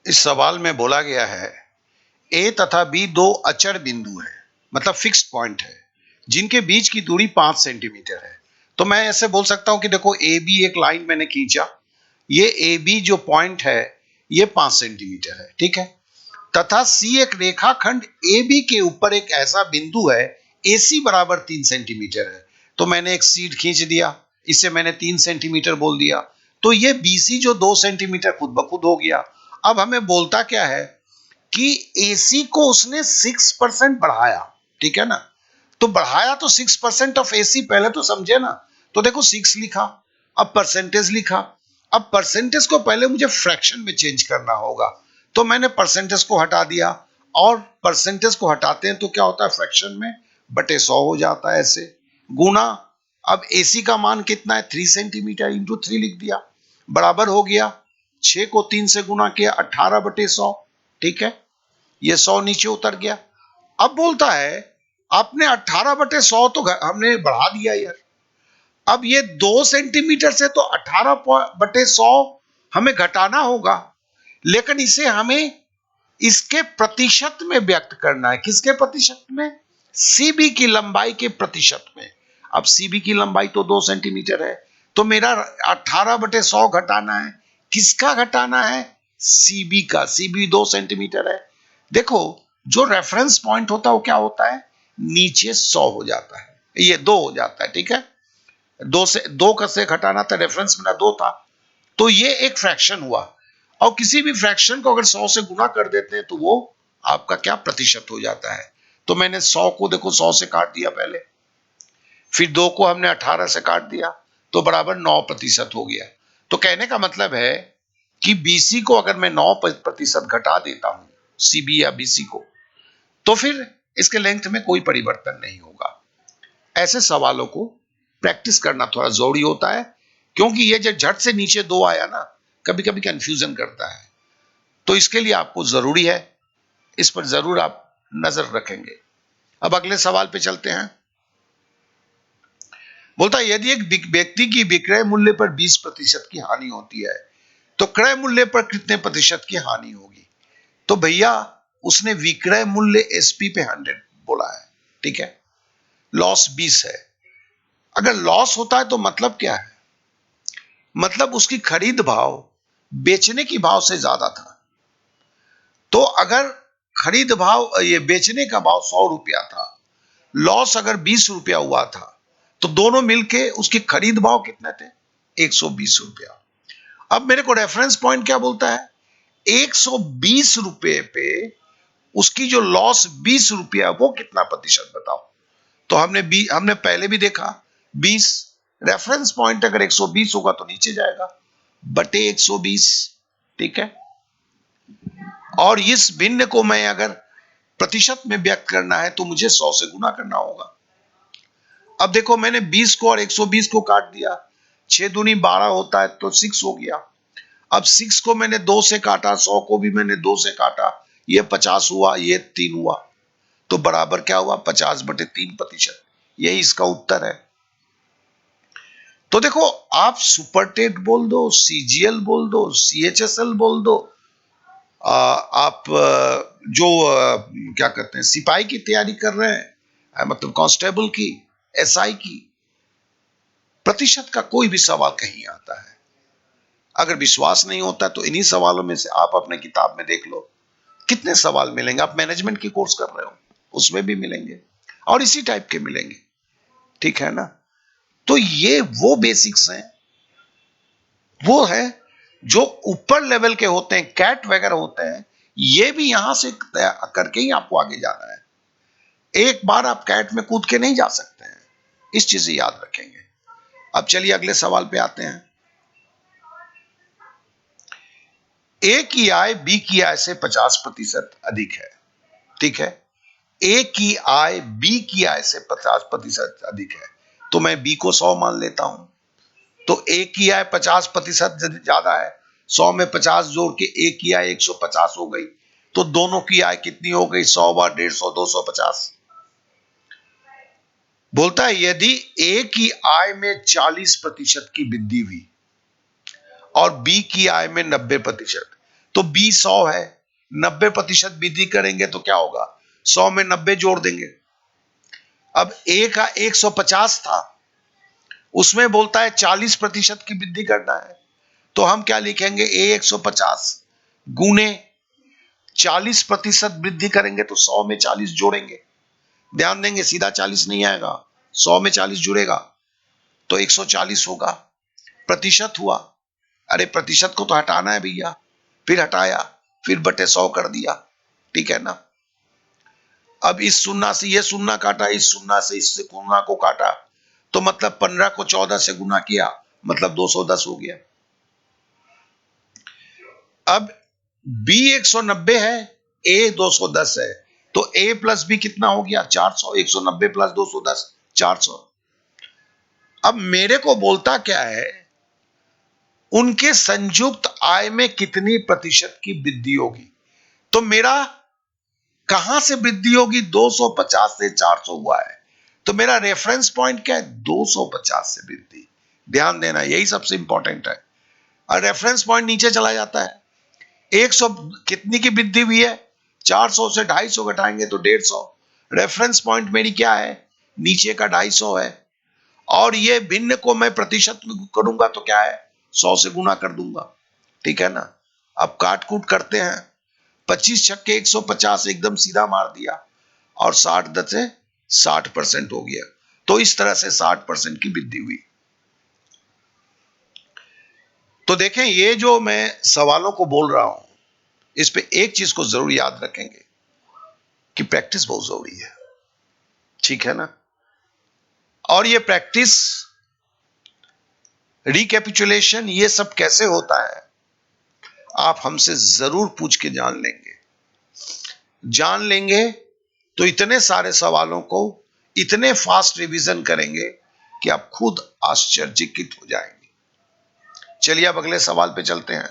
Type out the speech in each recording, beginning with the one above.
इस सवाल में बोला गया है ए तथा बी दो अचर बिंदु है, मतलब फिक्स्ड पॉइंट है, जिनके बीच की दूरी 5 सेंटीमीटर है। तो मैं ऐसे बोल सकता हूं कि देखो ए बी एक लाइन मैंने खींचा, ये ए बी जो पॉइंट है ये 5 सेंटीमीटर है, ठीक है। तथा सी एक रेखाखंड ए बी के ऊपर एक ऐसा बिंदु है ए सी बराबर 3 सेंटीमीटर है। तो मैंने एक सीध खींच दिया, इसे मैंने 3 सेंटीमीटर बोल दिया। तो ये बी सी जो 2 सेंटीमीटर खुद ब खुद हो गया। अब हमें बोलता क्या है कि एसी को उसने 6% बढ़ाया, ठीक है ना। तो बढ़ाया तो 6% ऑफ एसी, पहले तो समझे ना। तो देखो 6 लिखा, अब परसेंटेज लिखा। अब परसेंटेज को पहले मुझे फ्रैक्शन में चेंज करना होगा, तो मैंने परसेंटेज को हटा दिया। और परसेंटेज को हटाते हैं तो क्या होता है, फ्रैक्शन में बटे 100 हो जाता है ऐसे। गुना, अब एसी का मान कितना है, 3 सेंटीमीटर इंटू 3 लिख दिया, बराबर हो गया 6 को 3 से गुना किया 18/100, ठीक है। ये 100 नीचे उतर गया। अब बोलता है आपने 18/100 तो हमने बढ़ा दिया यार। अब ये 2 सेंटीमीटर से तो 18/100 हमें घटाना होगा, लेकिन इसे हमें इसके प्रतिशत में व्यक्त करना है। किसके प्रतिशत में, सीबी की लंबाई के प्रतिशत में। अब सीबी की लंबाई तो 2 सेंटीमीटर है, तो मेरा 18/100 घटाना है। किसका घटाना है, सीबी का। सीबी 2 सेंटीमीटर है। देखो जो रेफरेंस पॉइंट होता है वो क्या होता है, नीचे 100 हो जाता है, ये 2 हो जाता है, ठीक है। 2 से घटाना था, रेफरेंस मेरा 2 था, तो ये एक फ्रैक्शन हुआ। और किसी भी फ्रैक्शन को अगर 100 से गुना कर देते हैं तो वो आपका क्या प्रतिशत हो जाता है। तो मैंने 100 को देखो 100 से काट दिया पहले, फिर 2 को हमने 18 से काट दिया, तो बराबर 9% हो गया। तो कहने का मतलब है कि बीसी को अगर मैं 9% घटा देता हूं, सीबी या बीसी को, तो फिर इसके लेंथ में कोई परिवर्तन नहीं होगा। ऐसे सवालों को प्रैक्टिस करना थोड़ा जरूरी होता है, क्योंकि ये जो झट से नीचे 2 आया ना, कभी कभी कंफ्यूजन करता है। तो इसके लिए आपको जरूरी है, इस पर जरूर आप नजर रखेंगे। अब अगले सवाल पे चलते हैं। बोलता है यदि एक व्यक्ति की विक्रय मूल्य पर 20% की हानि होती है, तो क्रय मूल्य पर कितने प्रतिशत की हानि होगी। तो भैया उसने विक्रय मूल्य एसपी पे 100 बोला है, ठीक है। लॉस 20 है। अगर लॉस होता है तो मतलब क्या है, मतलब उसकी खरीद भाव बेचने की भाव से ज्यादा था। तो अगर खरीद भाव, ये बेचने का भाव 100 रुपया था, लॉस अगर 20 रुपया हुआ था, तो दोनों मिलके उसके खरीद भाव कितने थे, 120 रुपया। अब मेरे को रेफरेंस पॉइंट क्या बोलता है, 120 रुपए पे उसकी जो लॉस 20 रुपया, वो कितना प्रतिशत बताओ। तो हमने पहले भी देखा 20, रेफरेंस पॉइंट अगर 120 होगा तो नीचे जाएगा बटे 120, ठीक है। और इस भिन्न को मैं अगर प्रतिशत में व्यक्त करना है तो मुझे 100 से गुना करना होगा। अब देखो मैंने 20 को और 120 को काट दिया, 6 दूनी 12 होता है तो 6 हो गया। अब 6 को मैंने 2 से काटा, 100 को भी मैंने 2 से काटा, ये 50 हुआ, ये 3 हुआ, तो बराबर क्या हुआ, 50/3%। यही इसका उत्तर है। तो देखो आप सुपरटेट बोल दो, सीजीएल बोल दो, सीएचएसएल बोल दो, आप जो क्या कहते हैं सिपाही की तैयारी कर रहे हैं, मतलब कांस्टेबल की, एसआई की, प्रतिशत का कोई भी सवाल कहीं आता है। अगर विश्वास नहीं होता तो इन्हीं सवालों में से आप अपने किताब में देख लो, कितने सवाल मिलेंगे। आप मैनेजमेंट की कोर्स कर रहे हो उसमें भी मिलेंगे, और इसी टाइप के मिलेंगे, ठीक है ना। तो ये वो बेसिक्स हैं, वो है जो ऊपर लेवल के होते हैं, कैट वगैरह होते हैं, ये भी यहां से करके ही आपको आगे जाना है। एक बार आप कैट में कूद के नहीं जा सकते हैं, इस चीज से याद रखेंगे। अब चलिए अगले सवाल पे आते हैं। ए की आय बी की आय से 50% अधिक है, ठीक है। ए की आय बी की आय से 50% अधिक है, तो मैं बी को 100 मान लेता हूं। तो ए की आय 50% ज्यादा है, 100 में 50 जोड़ के ए की आय 150 हो गई। तो दोनों की आय कितनी हो गई, 100 बार 150, 250। बोलता है यदि ए की आय में 40% की वृद्धि हुई और बी की आय में 90%, तो बी 100 है, 90% वृद्धि करेंगे तो क्या होगा, 100 में 90 जोड़ देंगे। अब ए का 150 था, उसमें बोलता है 40% की वृद्धि करना है, तो हम क्या लिखेंगे, ए 150 गुने 40% वृद्धि करेंगे तो 100 में 40 जोड़ेंगे। ध्यान देंगे, सीधा 40 नहीं आएगा, 100 में 40 जुड़ेगा तो 140 होगा। प्रतिशत हुआ, अरे प्रतिशत को तो हटाना है भैया, फिर हटाया, फिर बटे 100 कर दिया, ठीक है ना। अब इस शून्य से ये शून्य काटा, इस शून्य से इस शून्य को काटा, तो मतलब 15 को 14 से गुना किया, मतलब 210 हो गया। अब B 190 है, A 210 है, तो A प्लस B कितना हो गया, 400। 190 प्लस 210 400। अब मेरे को बोलता क्या है, उनके संयुक्त आय में कितनी प्रतिशत की वृद्धि होगी। तो मेरा कहां से वृद्धि होगी, 250 से 400 हुआ है, तो मेरा रेफरेंस पॉइंट क्या है, 250 से वृद्धि। ध्यान देना, यही सबसे इंपॉर्टेंट है। और रेफरेंस पॉइंट नीचे चला जाता है, 100 कितनी की वृद्धि हुई है, 400 से 250 घटाएंगे तो 150। रेफरेंस पॉइंट मेरी क्या है, नीचे का 250 है, और ये भिन्न को मैं प्रतिशत में करूंगा तो क्या है, 100 से गुना कर दूंगा, ठीक है ना। अब काट कूट करते हैं, 25 छक्के 150 एकदम सीधा मार दिया, और 60 10 60% हो गया। तो इस तरह से 60% की वृद्धि हुई। तो देखें, ये जो मैं सवालों को बोल रहा हूं, इस पे एक चीज को जरूर याद रखेंगे कि प्रैक्टिस बहुत जरूरी है, ठीक है ना। और ये प्रैक्टिस, रिकैपिचुलेशन, ये सब कैसे होता है, आप हमसे जरूर पूछ के जान लेंगे तो इतने सारे सवालों को इतने फास्ट रिवीजन करेंगे कि आप खुद आश्चर्यचकित हो जाएंगे। चलिए अब अगले सवाल पे चलते हैं।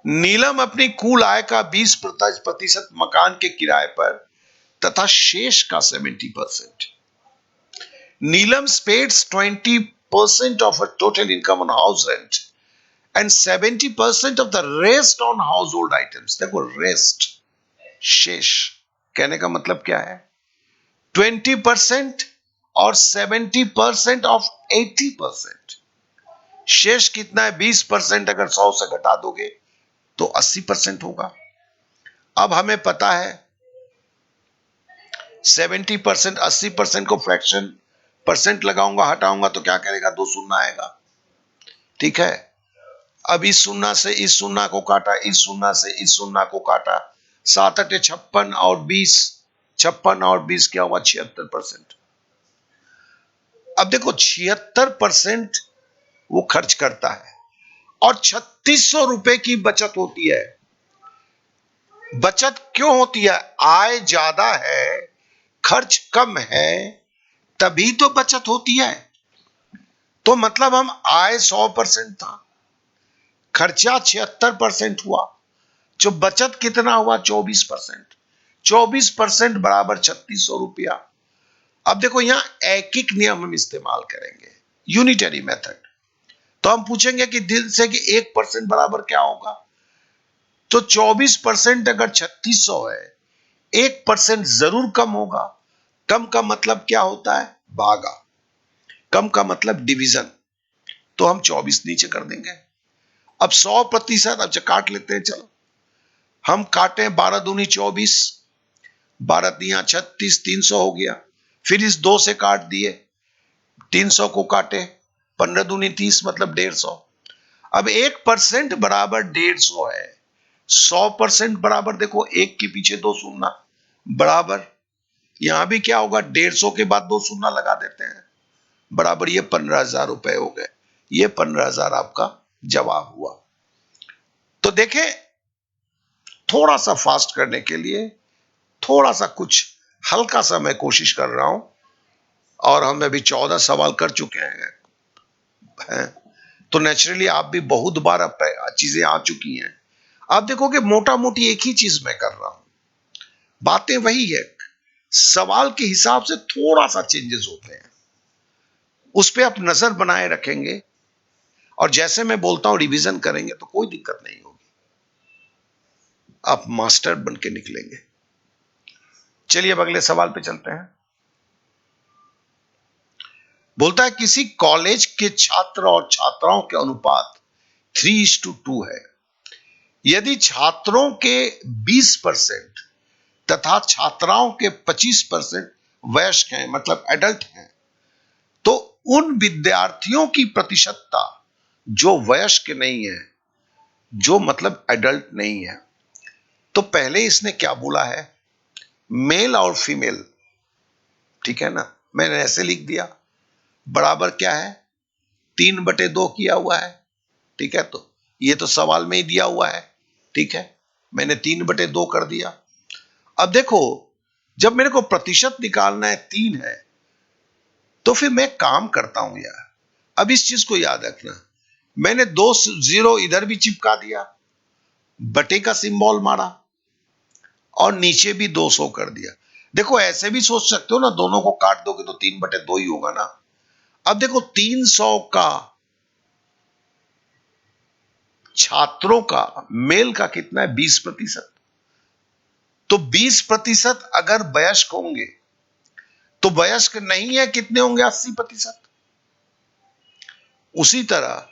नीलम अपनी कुल आय का 20% मकान के किराए पर तथा शेष का 70%। नीलम spends 20% of her total income on house rent and 70% of the rest on household items। देखो, रेस्ट, शेष, कहने का मतलब क्या है, 20% और 70% ऑफ 80%। शेष कितना है, 20%। अगर 100 से घटा दोगे तो 80% होगा। अब हमें पता है 70%, 80% को फ्रैक्शन परसेंट लगाऊंगा, हटाऊंगा तो क्या करेगा, 2 शून्य आएगा, ठीक है। अब इस शून्य से इस शून्य को काटा, इस शून्य से इस शून्य को काटा, 7 8 56 और 20, 56 और 20 क्या हुआ, 76%। अब देखो, 76% वो खर्च करता है और 3600 रुपए की बचत होती है। बचत क्यों होती है, आय ज्यादा है, खर्च कम है, तभी तो बचत होती है। तो मतलब हम आय 100% था, खर्चा 76% हुआ, जो बचत कितना हुआ, 24%। 24% बराबर 3600 रुपया। अब देखो, यहां ऐकिक नियम हम इस्तेमाल करेंगे, यूनिटरी मेथड। तो हम पूछेंगे कि दिल से कि 1% बराबर क्या होगा, तो 24% अगर 3600 है, 1% जरूर कम होगा। कम का मतलब क्या होता है, भागा। कम का मतलब डिवीजन, तो हम 24 नीचे कर देंगे। अब 100%, अब काट लेते हैं, चलो हम काटे, 12 दूनी 24, 12 तिया 36, 300 हो गया। फिर इस 2 से काट दिए, 300 को काटे, 15 दूनी 30, मतलब 150। अब 1% बराबर 150 है, 100% बराबर, देखो एक के पीछे 2 शून्य, बराबर यहां भी क्या होगा, 150 के बाद 2 शून्य लगा देते हैं, बराबर ये 15,000 रुपए हो गए। ये 15,000 आपका जवाब हुआ। तो देखें, थोड़ा सा फास्ट करने के लिए थोड़ा सा कुछ हल्का सा मैं कोशिश कर रहा हूं, और हम अभी 14 सवाल कर चुके हैं, तो नेचुरली आप भी बहुत बार अब चीजें आ चुकी हैं। आप देखोगे मोटा मोटी एक ही चीज मैं कर रहा हूं, बातें वही है, सवाल के हिसाब से थोड़ा सा चेंजेस होते हैं, उस पर आप नजर बनाए रखेंगे, और जैसे मैं बोलता हूं रिवीजन करेंगे तो कोई दिक्कत नहीं होगी, आप मास्टर बन के निकलेंगे। चलिए अब अगले सवाल पे चलते हैं। बोलता है किसी कॉलेज के छात्र और छात्राओं के अनुपात 3:2 है। यदि छात्रों के 20% तथा छात्राओं के 25% वयस्क हैं, मतलब एडल्ट हैं, तो उन विद्यार्थियों की प्रतिशतता जो वयस्क नहीं है, जो मतलब एडल्ट नहीं है। तो पहले इसने क्या बोला है, मेल और फीमेल, ठीक है ना, मैंने ऐसे लिख दिया, बराबर क्या है 3/2 किया हुआ है, ठीक है। तो ये तो सवाल में ही दिया हुआ है, ठीक है, मैंने 3/2 कर दिया। अब देखो, जब मेरे को प्रतिशत निकालना है 3 है, तो फिर मैं काम करता हूं यार। अब इस चीज को याद रखना, मैंने 2 0 इधर भी चिपका दिया, बटे का सिंबल मारा और नीचे भी 200 कर दिया। देखो ऐसे भी सोच सकते हो ना, दोनों को काट दोगे तो 3/2 ही होगा ना। अब देखो 300 का छात्रों का मेल का कितना है 20%, तो 20% अगर वयस्क होंगे तो वयस्क नहीं है कितने होंगे 80%। उसी तरह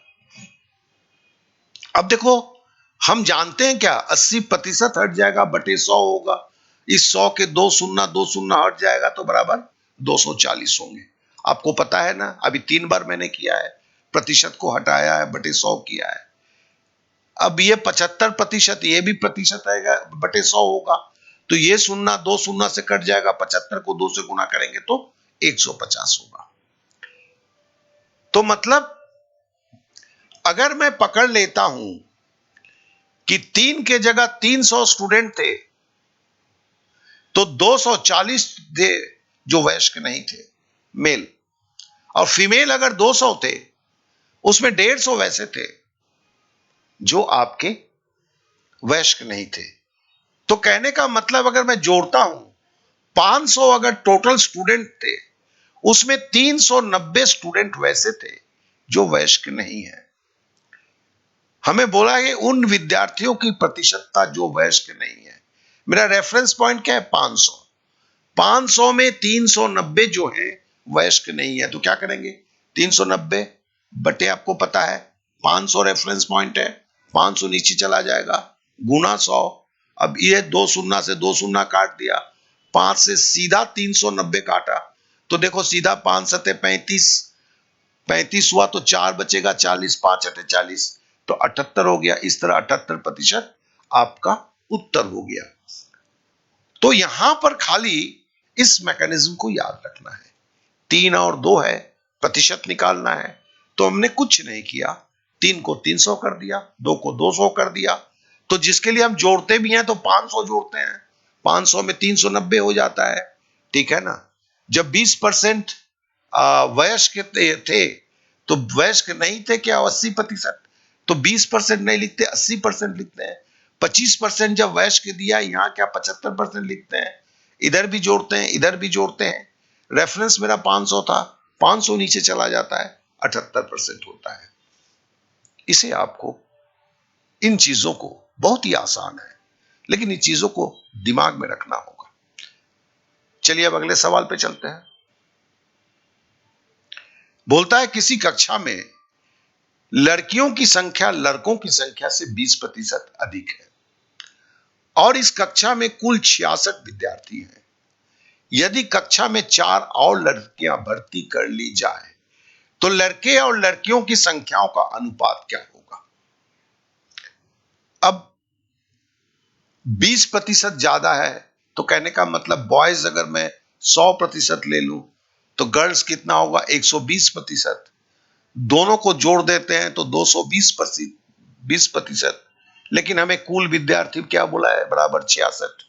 अब देखो, हम जानते हैं क्या 80% हट जाएगा बटे 100 होगा, इस 100 के 2 शून्य हट जाएगा तो बराबर 240 होंगे। आपको पता है ना, अभी 3 बार मैंने किया है, प्रतिशत को हटाया है, बटे 100 किया है। अब ये 75%, ये भी प्रतिशत आएगा बटे 100 होगा, तो ये 2 शून्य से कट जाएगा, 75 को 2 से गुना करेंगे तो 150 होगा। तो मतलब अगर मैं पकड़ लेता हूं कि 3 के जगह 300 स्टूडेंट थे, तो 240 थे जो वयस्क नहीं थे मेल, और फीमेल अगर 200 थे, उसमें 150 वैसे थे जो आपके वयस्क नहीं थे। तो कहने का मतलब अगर मैं जोड़ता हूं, 500 अगर टोटल स्टूडेंट थे, उसमें 390 स्टूडेंट वैसे थे जो वयस्क नहीं है। हमें बोला है उन विद्यार्थियों की प्रतिशतता जो वयस्क नहीं है। मेरा रेफरेंस पॉइंट क्या है 500, 500 में 390 जो है वयस्क नहीं है, तो क्या करेंगे 390 बटे, आपको पता है 500 रेफरेंस पॉइंट है, 500 नीचे चला जाएगा, गुना 100। अब ये 2 शून्य से 2 शून्य काट दिया, 5 से सीधा 390 काटा, तो देखो सीधा 5 सते 35, 35 हुआ तो 4 बचेगा, 40, 5 अटे 40, तो 78 हो गया। इस तरह 78% आपका उत्तर हो गया। तो यहां पर खाली इस मैकेनिज्म को याद रखना है, 3 और 2 है, प्रतिशत निकालना है, तो हमने कुछ नहीं किया, 3 को 300 कर दिया, 2 को 200 कर दिया, तो जिसके लिए हम जोड़ते भी हैं तो 500 जोड़ते हैं, 500 में 390 हो जाता है, ठीक है ना। जब 20% वयस्क थे, तो वयस्क नहीं थे क्या 80%, तो 20% नहीं लिखते 80% लिखते हैं। 25% जब वयस्क दिया, यहां क्या 75% लिखते हैं, इधर भी जोड़ते हैं इधर भी जोड़ते हैं। रेफरेंस मेरा 500 था, 500 नीचे चला जाता है, 78% होता है। इसे आपको, इन चीजों को, बहुत ही आसान है लेकिन इन चीजों को दिमाग में रखना होगा। चलिए अब अगले सवाल पे चलते हैं। बोलता है किसी कक्षा में लड़कियों की संख्या लड़कों की संख्या से 20% अधिक है और इस कक्षा में कुल 66 विद्यार्थी हैं। यदि कक्षा में 4 और लड़कियां भर्ती कर ली जाए तो लड़के और लड़कियों की संख्याओं का अनुपात क्या होगा। अब 20% ज्यादा है, तो कहने का मतलब बॉयज अगर मैं 100% ले लूं तो गर्ल्स कितना होगा 120%, दोनों को जोड़ देते हैं तो 220%, लेकिन हमें कुल विद्यार्थी क्या बोला है बराबर 66।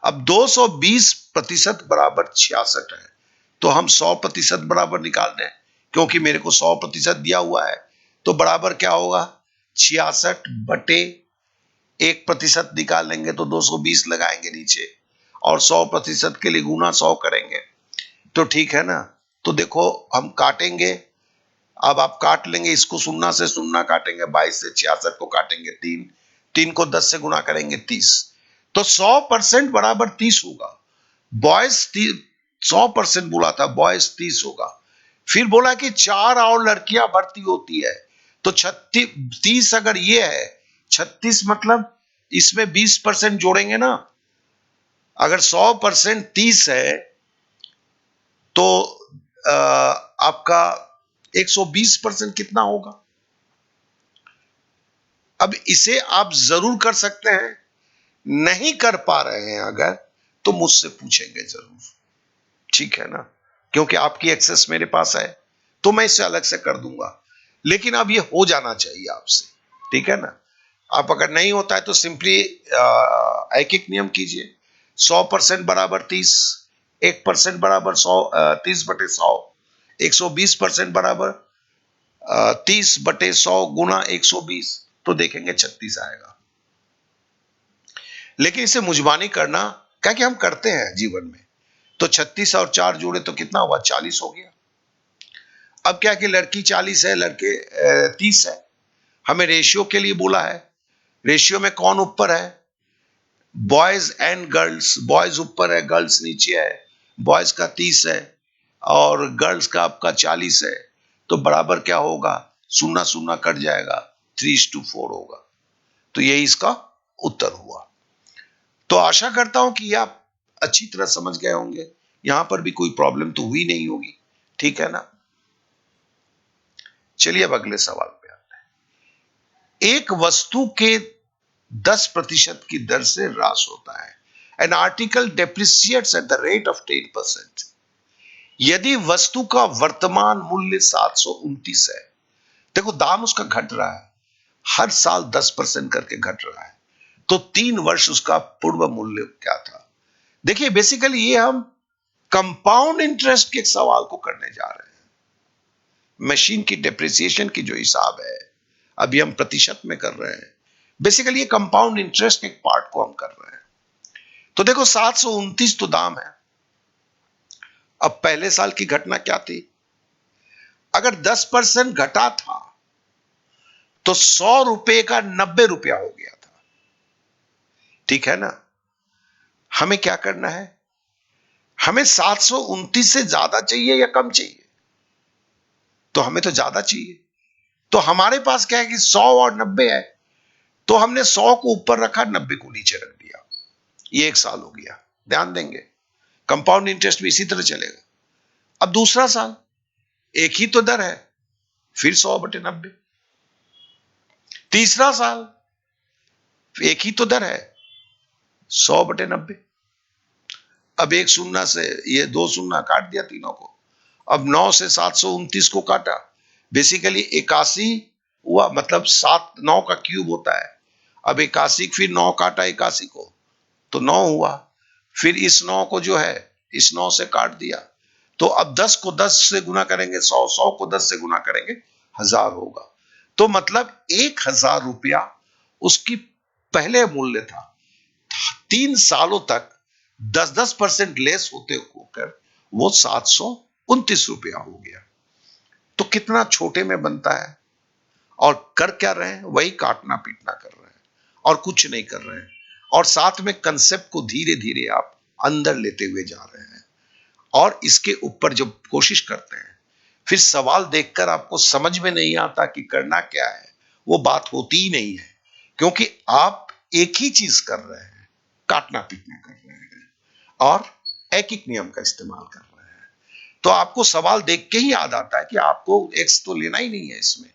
अब 220% बराबर 66 है, तो हम 100% बराबर निकाल रहे हैं, क्योंकि मेरे को 100% दिया हुआ है, तो बराबर क्या होगा 66 बटे 1% निकालेंगे तो 220 लगाएंगे नीचे, और 100% के लिए गुना 100 करेंगे, तो ठीक है ना। तो देखो हम काटेंगे, अब आप काट लेंगे इसको, शून्य से शून्य काटेंगे, 22 से 66 को काटेंगे 3, 3 को 10 से गुना करेंगे 30, तो 100% बराबर 30 होगा। बॉयज 100% बोला था, बॉयज 30 होगा। फिर बोला कि 4 और लड़कियां भर्ती होती है, तो 36 30 अगर ये है, 36 मतलब इसमें 20% जोड़ेंगे ना। अगर 100% 30 है तो आपका 120% कितना होगा? अब इसे आप जरूर कर सकते हैं, नहीं कर पा रहे हैं अगर, तो मुझसे पूछेंगे जरूर, ठीक है ना, क्योंकि आपकी एक्सेस मेरे पास है, तो मैं इसे अलग से कर दूंगा। लेकिन अब ये हो जाना चाहिए आपसे, ठीक है ना। आप अगर नहीं होता है तो सिंपली एक एक नियम कीजिए। 100% बराबर 30, 1% बराबर 100, 30/100, 120% बराबर 30/100 गुना 120, तो देखेंगे 36 आएगा। लेकिन इसे मुजबानी करना, क्या कि हम करते हैं जीवन में, तो 36 और 4 जोड़े तो कितना हुआ, 40 हो गया। अब क्या कि लड़की 40 है, लड़के 30 है, हमें रेशियो के लिए बोला है। रेशियो में कौन ऊपर है? बॉयज एंड गर्ल्स, बॉयज ऊपर है, गर्ल्स नीचे है। बॉयज का 30 है और गर्ल्स का आपका 40 है, तो बराबर क्या होगा, शून्य शून्य कट जाएगा, 3:4 होगा। तो यही इसका उत्तर हुआ। तो आशा करता हूं कि आप अच्छी तरह समझ गए होंगे, यहां पर भी कोई प्रॉब्लम तो हुई नहीं होगी, ठीक है ना। चलिए अब अगले सवाल पे आते हैं। एक वस्तु के 10% की दर से ह्रास होता है। An article depreciates at the rate of 10%। यदि वस्तु का वर्तमान मूल्य 729 है, देखो दाम उसका घट रहा है, हर साल 10% करके घट रहा है, तो 3 वर्ष उसका पूर्व मूल्य क्या था? देखिए बेसिकली ये हम कंपाउंड इंटरेस्ट के सवाल को करने जा रहे हैं। मशीन की डेप्रिसिएशन की जो हिसाब है, अभी हम प्रतिशत में कर रहे हैं। बेसिकली ये कंपाउंड इंटरेस्ट के एक पार्ट को हम कर रहे हैं। तो देखो 729 तो दाम है। अब पहले साल की घटना क्या थी? अगर 10% घटा था तो 100 रुपए का 90 रुपया हो गया था, ठीक है ना। हमें क्या करना है? हमें 729 से ज्यादा चाहिए या कम चाहिए? तो हमें तो ज्यादा चाहिए। तो हमारे पास क्या है कि 100 और 90 है, तो हमने 100 को ऊपर रखा, 90 को नीचे रख दिया। ये एक साल हो गया। ध्यान देंगे कंपाउंड इंटरेस्ट भी इसी तरह चलेगा। अब दूसरा साल, एक ही तो दर है, फिर 100/90। तीसरा साल, एक ही तो दर है, 100/90। अब एक शून्य से ये दो शून्य काट दिया तीनों को। अब 9 से 729 को काटा, बेसिकली 81 हुआ, मतलब 7 9 का क्यूब होता है। अब 81, फिर 9 काटा 81 को, तो 9 हुआ। फिर इस 9 को जो है इस 9 से काट दिया, तो अब 10 को 10 से गुना करेंगे 100, 100 को 10 से गुना करेंगे 1000 होगा। तो मतलब 1000 रुपया उसकी पहले मूल्य था। 3 सालों तक 10-10% लेस होते होकर वो 729 रुपया हो गया। तो कितना छोटे में बनता है, और कर क्या रहे हैं, वही काटना पीटना कर रहे हैं और कुछ नहीं कर रहे हैं। और साथ में कंसेप्ट को धीरे धीरे आप अंदर लेते हुए जा रहे हैं, और इसके ऊपर जब कोशिश करते हैं, फिर सवाल देखकर आपको समझ में नहीं आता कि करना क्या है, वो बात होती ही नहीं है, क्योंकि आप एक ही चीज कर रहे हैं, काटना पीटना कर रहे हैं और एक एक नियम का इस्तेमाल कर रहे हैं। तो आपको सवाल देख के ही याद आता है कि आपको एक्स तो लेना ही नहीं है इसमें,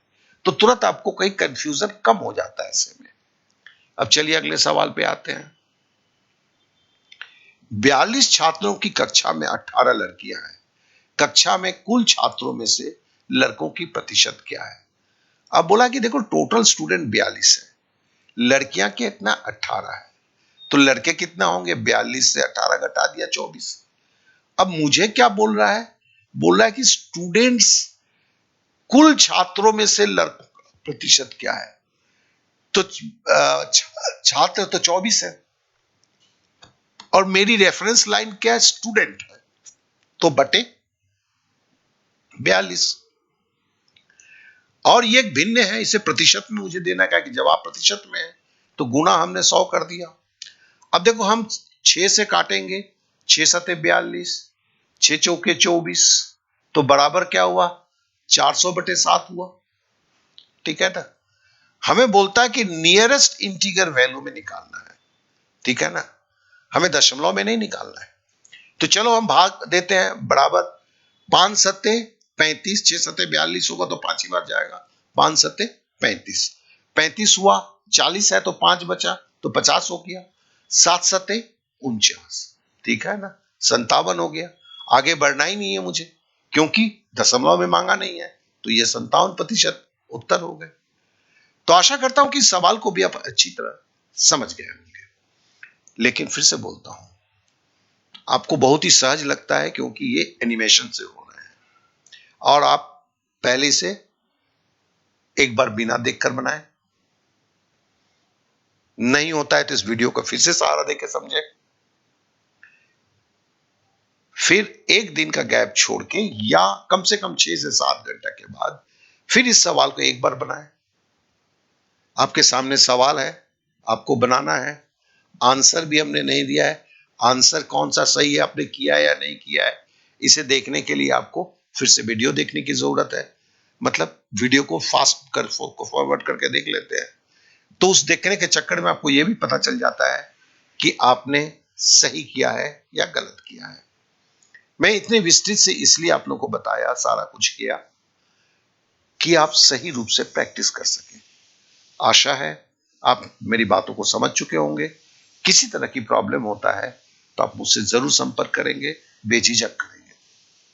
तो तुरंत आपको कहीं कंफ्यूजन कम हो जाता है ऐसे में। अब चलिए अगले सवाल पे आते हैं। 42 छात्रों की कक्षा में 18 लड़कियां हैं। कक्षा में कुल छात्रों में से लड़कों की प्रतिशत क्या है? अब बोला कि देखो टोटल स्टूडेंट 42 है, लड़कियां कितना 18 है, तो लड़के कितना होंगे, 42 से 18 घटा दिया 24। अब मुझे क्या बोल रहा है, बोल रहा है कि स्टूडेंट्स, कुल छात्रों में से लड़कों का प्रतिशत क्या है। तो छात्र तो 24 है, और मेरी रेफरेंस लाइन क्या है, स्टूडेंट है, तो बटे 42। और ये एक भिन्न है, इसे प्रतिशत में मुझे देना क्या कि जवाब प्रतिशत में है तो गुना हमने 100 कर दिया। अब देखो हम 6 से काटेंगे, 6 सते 42, 6 चौके 24, तो बराबर क्या हुआ 400/7 हुआ। ठीक है ना। हमें बोलता है कि नियरेस्ट इंटीगर वैल्यू में निकालना है। ठीक है ना, हमें दशमलव में नहीं निकालना है। तो चलो हम भाग देते हैं, बराबर 5 सत्ते 35, 6 सत्ते 42 होगा तो 5 ही बार जाएगा, 5 सत्ते 35, 35 हुआ, 40 है तो 5 बचा तो 50 हो गया, 7 सत्ते 49, ठीक है ना, 57 हो गया। आगे बढ़ना ही नहीं है मुझे क्योंकि दशमलव में मांगा नहीं है, तो ये 57% उत्तर हो गए। तो आशा करता हूं कि सवाल को भी आप अच्छी तरह समझ गए होंगे। लेकिन फिर से बोलता हूं, आपको बहुत ही सहज लगता है क्योंकि ये एनिमेशन से हो रहा है और आप पहले से एक बार बिना देखकर बनाएं। नहीं होता है तो इस वीडियो का फिर से सहारा देकर समझें, फिर एक दिन का गैप छोड़ के या कम से कम 6 से 7 घंटे के बाद फिर इस सवाल को एक बार बनाएं। आपके सामने सवाल है, आपको बनाना है, आंसर भी हमने नहीं दिया है, आंसर कौन सा सही है आपने किया है या नहीं किया है, इसे देखने के लिए आपको फिर से वीडियो देखने की जरूरत है। मतलब वीडियो को फास्ट कर फॉरवर्ड करके देख लेते हैं, तो उस देखने के चक्कर में आपको यह भी पता चल जाता है कि आपने सही किया है या गलत किया है। मैं इतने विस्तृत से इसलिए आप लोगों को बताया, सारा कुछ किया कि आप सही रूप से प्रैक्टिस कर सकें। आशा है आप मेरी बातों को समझ चुके होंगे। किसी तरह की प्रॉब्लम होता है तो आप मुझसे जरूर संपर्क करेंगे, बेझिझक करेंगे।